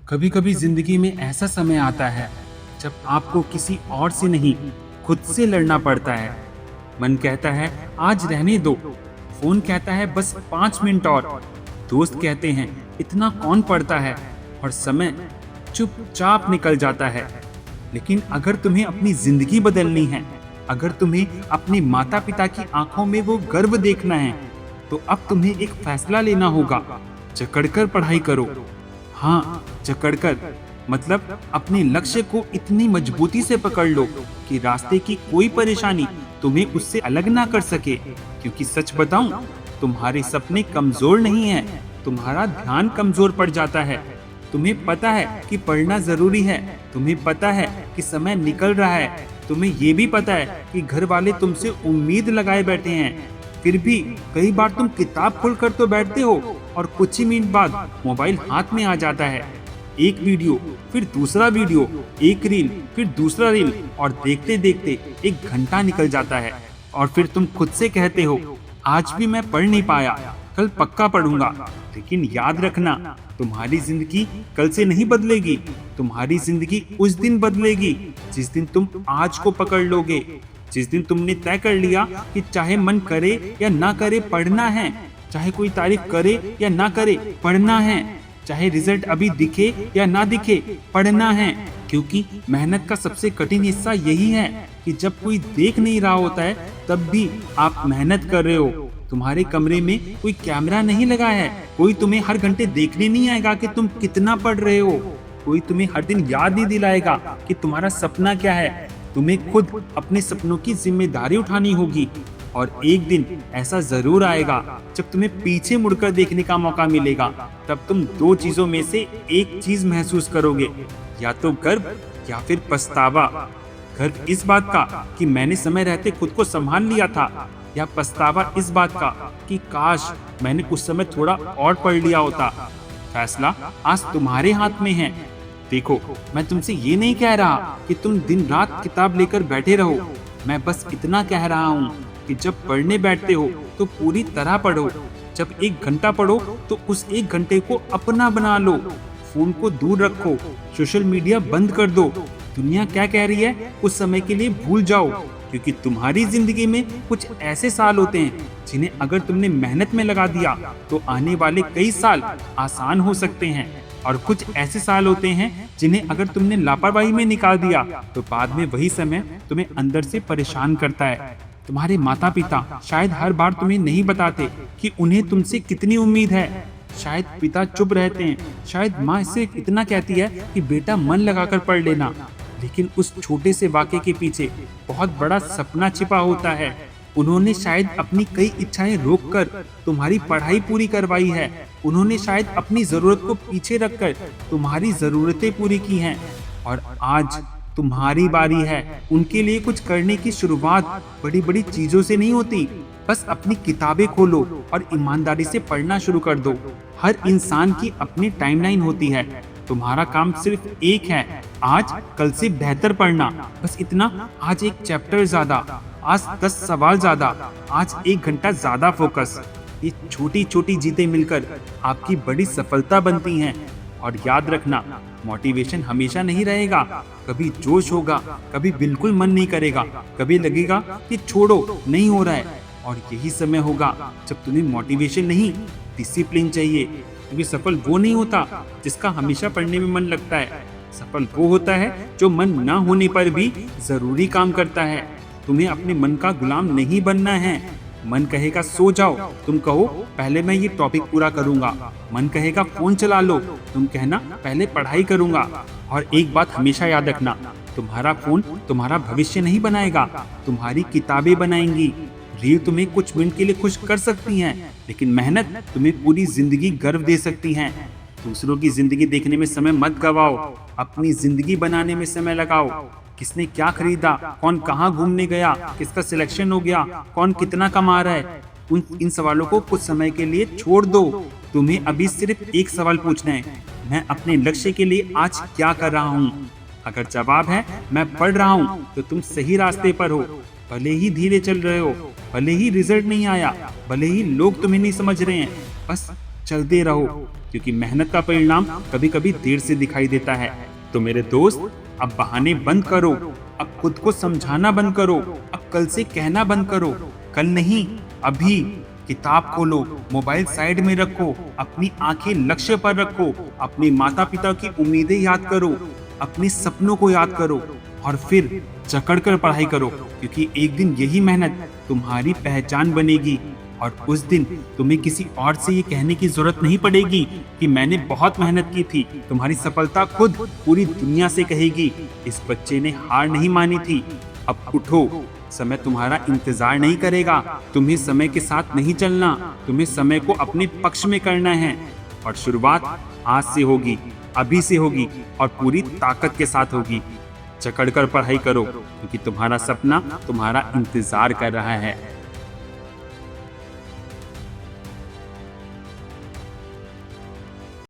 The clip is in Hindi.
कभी कभी जिंदगी में ऐसा समय आता है जब आपको किसी और से नहीं, खुद से लड़ना पड़ता है। मन कहता है आज रहने दो, फोन कहता है बस 5 मिनट और, दोस्त कहते हैं इतना कौन पड़ता है, और समय चुपचाप निकल जाता है। लेकिन अगर तुम्हें अपनी जिंदगी बदलनी है, अगर तुम्हें अपने माता पिता की आंखों में वो गर्व देखना है, तो अब तुम्हें एक फैसला लेना होगा। जकड़कर पढ़ाई करो। हाँ, जकड़कर मतलब अपने लक्ष्य को इतनी मजबूती से पकड़ लो कि रास्ते की कोई परेशानी तुम्हें उससे अलग ना कर सके। क्योंकि सच बताऊं, तुम्हारे सपने कमजोर नहीं हैं, तुम्हारा ध्यान कमजोर पड़ जाता है। तुम्हें पता है कि पढ़ना जरूरी है, तुम्हें पता है कि समय निकल रहा है, तुम्हें ये भी पता है कि घर वाले तुमसे उम्मीद लगाए बैठे हैं। फिर भी कई बार तुम किताब खोलकर तो बैठते हो और कुछ ही मिनट बाद मोबाइल हाथ में आ जाता है। एक वीडियो, फिर दूसरा वीडियो, एक रील, फिर दूसरा रील, और देखते देखते 1 घंटा निकल जाता है। और फिर तुम खुद से कहते हो आज भी मैं पढ़ नहीं पाया, कल पक्का पढ़ूंगा। लेकिन याद रखना, तुम्हारी जिंदगी कल से नहीं बदलेगी, तुम्हारी जिंदगी उस दिन बदलेगी जिस दिन तुम आज को पकड़ लोगे। जिस दिन तुमने तय कर लिया कि चाहे मन करे या ना करे पढ़ना है, चाहे कोई तारीफ करे या ना करे पढ़ना है, चाहे रिजल्ट अभी दिखे या ना दिखे पढ़ना है। क्योंकि मेहनत का सबसे कठिन हिस्सा यही है कि जब कोई देख नहीं रहा होता है तब भी आप मेहनत कर रहे हो। तुम्हारे कमरे में कोई कैमरा नहीं लगा है, कोई तुम्हें हर घंटे देखने नहीं आएगा कि तुम कितना पढ़ रहे हो, कोई तुम्हें हर दिन याद नहीं दिलाएगा कि तुम्हारा सपना क्या है। तुम्हें खुद अपने सपनों की जिम्मेदारी उठानी होगी। और एक दिन ऐसा जरूर आएगा जब तुम्हें पीछे मुड़कर देखने का मौका मिलेगा। तब तुम 2 चीजों में से एक चीज महसूस करोगे, या तो गर्व या फिर पछतावा। गर्व इस बात का कि मैंने समय रहते खुद को संभाल लिया था, या पछतावा इस बात का कि काश मैंने उस समय थोड़ा और पढ़ लिया होता। फैसला आज तुम्हारे हाथ में है। देखो, मैं तुमसे ये नहीं कह रहा कि तुम दिन रात किताब लेकर बैठे रहो, मैं बस इतना कह रहा हूँ कि जब पढ़ने बैठते हो तो पूरी तरह पढ़ो। जब 1 घंटा पढ़ो तो उस 1 घंटे को अपना बना लो। फोन को दूर रखो, सोशल मीडिया बंद कर दो, दुनिया क्या कह रही है उस समय के लिए भूल जाओ। क्योंकि तुम्हारी जिंदगी में कुछ ऐसे साल होते हैं जिन्हें अगर तुमने मेहनत में लगा दिया तो आने वाले कई साल आसान हो सकते हैं, और कुछ ऐसे साल होते हैं जिन्हें अगर तुमने लापरवाही में निकाल दिया तो बाद में वही समय तुम्हें अंदर से परेशान करता है। तुम्हारे माता पिता शायद हर बार तुम्हें नहीं बताते कि उन्हें तुमसे कितनी उम्मीद है। शायद पिता चुप रहते हैं, शायद माँ इससे इतना कहती है कि बेटा मन लगाकर पढ़ लेना। लेकिन उस छोटे से वाक्य के पीछे बहुत बड़ा सपना छिपा होता है। उन्होंने शायद अपनी कई इच्छाएं रोककर तुम्हारी पढ़ाई पूरी करवाई है। उन्होंने शायद अपनी जरूरत को पीछे रखकर तुम्हारी जरूरतें पूरी की हैं। और आज तुम्हारी बारी है। उनके लिए कुछ करने की शुरुआत बड़ी बड़ी चीजों से नहीं होती। बस अपनी किताबें खोलो और ईमानदारी से पढ़ना शुरू कर दो। हर इंसान की अपनी टाइमलाइन होती है। तुम्हारा काम सिर्फ एक है, आज कल से बेहतर पढ़ना। बस इतना, आज 1 चैप्टर ज्यादा, आज 10 सवाल ज्यादा, आज 1 घंटा ज्यादा फोकस। ये छोटी छोटी जीतें मिलकर आपकी बड़ी सफलता बनती हैं। और याद रखना, मोटिवेशन हमेशा नहीं रहेगा। कभी जोश होगा, कभी बिल्कुल मन नहीं करेगा, कभी लगेगा कि छोड़ो नहीं हो रहा है। और यही समय होगा जब तुम्हें मोटिवेशन नहीं, डिसिप्लिन चाहिए। क्योंकि सफल वो नहीं होता जिसका हमेशा पढ़ने में मन लगता है। सफल वो होता है जो मन ना होने पर भी जरूरी काम करता है। तुम्हें अपने मन का गुलाम नहीं बनना है। मन कहेगा सो जाओ, तुम कहो पहले मैं ये टॉपिक पूरा करूंगा। मन कहेगा फोन चला लो, तुम कहना पहले पढ़ाई करूंगा। और एक बात हमेशा याद रखना, तुम्हारा फोन तुम्हारा भविष्य नहीं बनाएगा, तुम्हारी किताबें बनाएंगी। रील तुम्हें कुछ मिनट के लिए खुश कर सकती हैं, लेकिन मेहनत तुम्हें पूरी जिंदगी गर्व दे सकती हैं। दूसरों की जिंदगी देखने में समय मत गवाओ, अपनी जिंदगी बनाने में समय लगाओ। किसने क्या खरीदा, कौन कहाँ घूमने गया, किसका सिलेक्शन हो गया, कौन कितना कमा रहा है, इन सवालों को कुछ समय के लिए छोड़ दो। तुम्हें अभी सिर्फ एक सवाल पूछना है, मैं अपने लक्ष्य के लिए आज क्या कर रहा हूँ। अगर जवाब है मैं पढ़ रहा हूँ तो तुम सही रास्ते पर हो। भले ही धीरे चल रहे हो, भले ही रिजल्ट नहीं आया, भले ही लोग तुम्हें नहीं समझ रहे हैं, बस चलते रहो, क्योंकि मेहनत का परिणाम कभी कभी देर से दिखाई देता है। तो मेरे दोस्त, अब बहाने बंद करो, अब खुद को समझाना बंद करो, अब कल से कहना बंद करो। कल नहीं, अभी। किताब खोलो, मोबाइल साइड में रखो, अपनी आंखें लक्ष्य पर रखो, अपने माता पिता की उम्मीदें याद करो, अपने सपनों को याद करो और फिर जकड़ कर पढ़ाई करो, क्योंकि एक दिन यही मेहनत तुम्हारी पहचान बनेगी और उस दिन तुम्हें किसी और से ये कहने की जरूरत नहीं पड़ेगी कि मैंने बहुत मेहनत की थी। तुम्हारी सफलता खुद पूरी दुनिया से कहेगी, इस बच्चे ने हार नहीं मानी थी। अब उठो, समय तुम्हारा इंतजार नहीं करेगा। तुम्हें समय के साथ नहीं चलना, तुम्हें समय को अपने पक्ष में करना है। और शुरुआत आज से होगी, अभी से होगी और पूरी ताकत के साथ होगी। जकड़ कर पढ़ाई करो, क्योंकि तुम्हारा सपना तुम्हारा इंतजार कर रहा है।